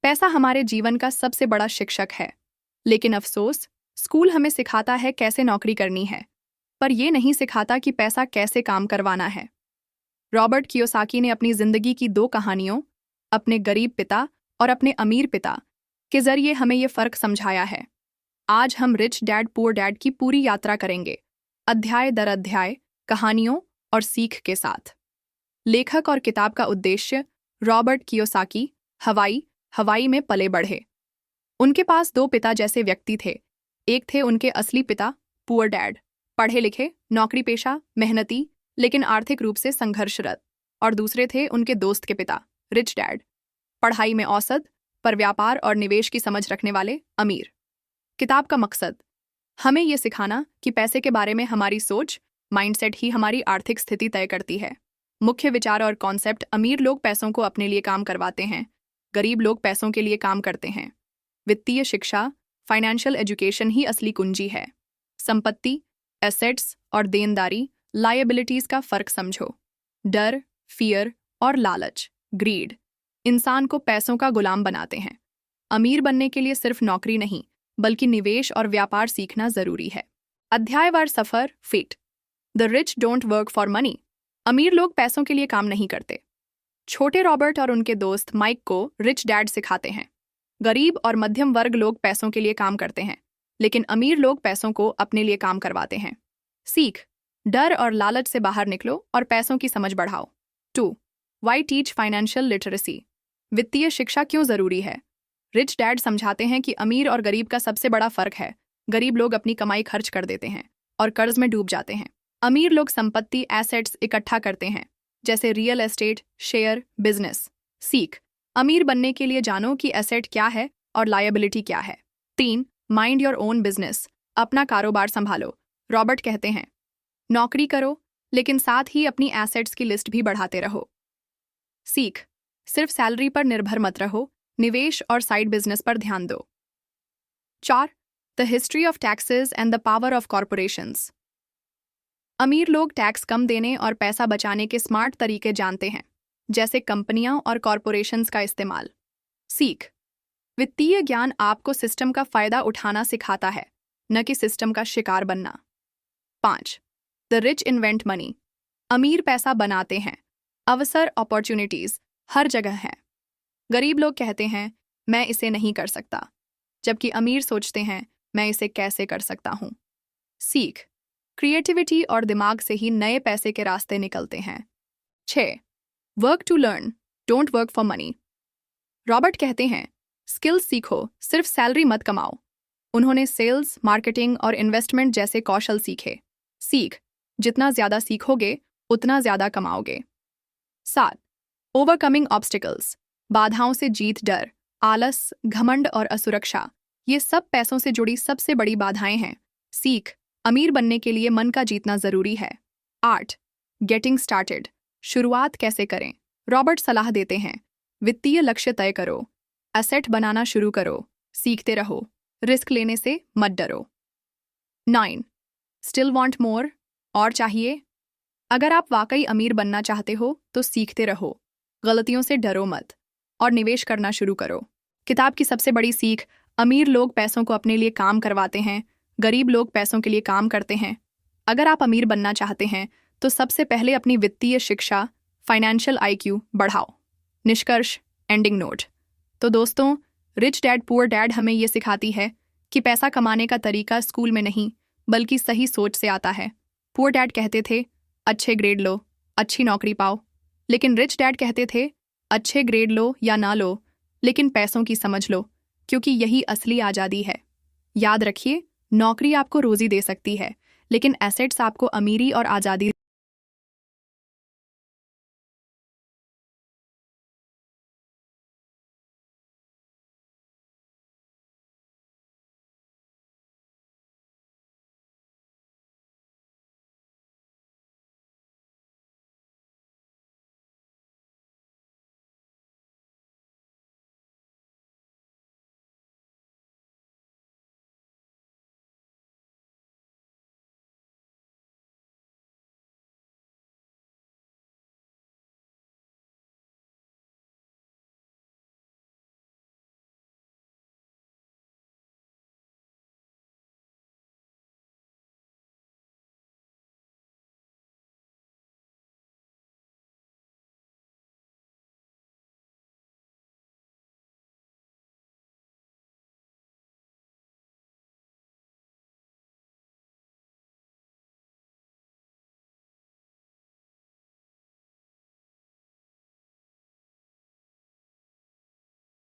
पैसा हमारे जीवन का सबसे बड़ा शिक्षक है, लेकिन अफसोस स्कूल हमें सिखाता है कैसे नौकरी करनी है, पर यह नहीं सिखाता कि पैसा कैसे काम करवाना है। रॉबर्ट कियोसाकी ने अपनी जिंदगी की 2 कहानियों, अपने गरीब पिता और अपने अमीर पिता, के जरिए हमें यह फर्क समझाया है। आज हम रिच डैड पुअर डैड की पूरी यात्रा करेंगे, अध्याय दर अध्याय, कहानियों और सीख के साथ। लेखक और किताब का उद्देश्य। रॉबर्ट कियोसाकी हवाई में पले बढ़े। उनके पास 2 पिता जैसे व्यक्ति थे। एक थे उनके असली पिता, पुअर डैड, पढ़े लिखे, नौकरी पेशा, मेहनती, लेकिन आर्थिक रूप से संघर्षरत। और दूसरे थे उनके दोस्त के पिता, रिच डैड, पढ़ाई में औसत, पर व्यापार और निवेश की समझ रखने वाले, अमीर। किताब का मकसद, हमें यह सिखाना कि पैसे के बारे में हमारी सोच, माइंडसेट ही हमारी आर्थिक स्थिति तय करती है। मुख्य विचार और कॉन्सेप्ट। अमीर लोग पैसों को अपने लिए काम करवाते हैं, गरीब लोग पैसों के लिए काम करते हैं। वित्तीय शिक्षा, फाइनेंशियल एजुकेशन ही असली कुंजी है। संपत्ति, एसेट्स और देनदारी, लायबिलिटीज का फर्क समझो। डर, फियर और लालच, ग्रीड, इंसान को पैसों का गुलाम बनाते हैं। अमीर बनने के लिए सिर्फ नौकरी नहीं, बल्कि निवेश और व्यापार सीखना जरूरी है। अध्यायवार सफर। Fit the rich don't work for money. अमीर लोग पैसों के लिए काम नहीं करते। छोटे रॉबर्ट और उनके दोस्त माइक को रिच डैड सिखाते हैं। गरीब और मध्यम वर्ग लोग पैसों के लिए काम करते हैं, लेकिन अमीर लोग पैसों को अपने लिए काम करवाते हैं। सीख, डर और लालच से बाहर निकलो और पैसों की समझ बढ़ाओ। 2. Why teach financial literacy. वित्तीय शिक्षा क्यों जरूरी है। रिच डैड समझाते हैं कि अमीर और गरीब का सबसे बड़ा फर्क है। गरीब लोग अपनी कमाई खर्च कर देते हैं और कर्ज में डूब जाते हैं। अमीर लोग संपत्ति, एसेट्स इकट्ठा करते हैं, जैसे रियल एस्टेट, शेयर, बिजनेस। सीख, अमीर बनने के लिए जानो कि एसेट क्या है और लायबिलिटी क्या है। 3. Mind your own business. अपना कारोबार संभालो। रॉबर्ट कहते हैं, नौकरी करो, लेकिन साथ ही अपनी एसेट्स की लिस्ट भी बढ़ाते रहो। सीख, सिर्फ सैलरी पर निर्भर मत रहो, निवेश और साइड बिजनेस पर ध्यान दो। 4. The history of taxes and the power of corporations. अमीर लोग टैक्स कम देने और पैसा बचाने के स्मार्ट तरीके जानते हैं, जैसे कंपनियां और कॉरपोरेशंस का इस्तेमाल। सीख, वित्तीय ज्ञान आपको सिस्टम का फायदा उठाना सिखाता है, न कि सिस्टम का शिकार बनना। 5. The rich invent money. अमीर पैसा बनाते हैं, अवसर, अपॉर्चुनिटीज हर जगह है। गरीब लोग कहते हैं, मैं इसे नहीं कर सकता, जबकि अमीर सोचते हैं, मैं इसे कैसे कर सकता हूं। सीख, क्रिएटिविटी और दिमाग से ही नए पैसे के रास्ते निकलते हैं। 6. Work to learn, don't work for money. Robert कहते हैं, स्किल्स सीखो, सिर्फ सैलरी मत कमाओ। उन्होंने सेल्स, मार्केटिंग और इन्वेस्टमेंट जैसे कौशल सीखे। सीख, जितना ज्यादा सीखोगे उतना ज्यादा कमाओगे। 7. Overcoming obstacles. बाधाओं से जीत। डर, आलस, घमंड और असुरक्षा, ये सब पैसों से जुड़ी सबसे बड़ी बाधाएं हैं। सीख, अमीर बनने के लिए मन का जीतना जरूरी है। 8. Getting started. शुरुआत कैसे करें। रॉबर्ट सलाह देते हैं, वित्तीय लक्ष्य तय करो, एसेट बनाना शुरू करो, सीखते रहो, रिस्क लेने से मत डरो। 9. Still want more. और चाहिए। अगर आप वाकई अमीर बनना चाहते हो तो सीखते रहो, गलतियों से डरो मत और निवेश करना शुरू करो। किताब की सबसे बड़ी सीख, अमीर लोग पैसों को अपने लिए काम करवाते हैं, गरीब लोग पैसों के लिए काम करते हैं। अगर आप अमीर बनना चाहते हैं तो सबसे पहले अपनी वित्तीय शिक्षा, फाइनेंशियल IQ बढ़ाओ। निष्कर्ष, एंडिंग नोट। तो दोस्तों, रिच डैड पुअर डैड हमें ये सिखाती है कि पैसा कमाने का तरीका स्कूल में नहीं, बल्कि सही सोच से आता है। पुअर डैड कहते थे, अच्छे ग्रेड लो, अच्छी नौकरी पाओ, लेकिन रिच डैड कहते थे, अच्छे ग्रेड लो या ना लो, लेकिन पैसों की समझ लो, क्योंकि यही असली आज़ादी है। याद रखिए, नौकरी आपको रोजी दे सकती है, लेकिन एसेट्स आपको अमीरी और आज़ादी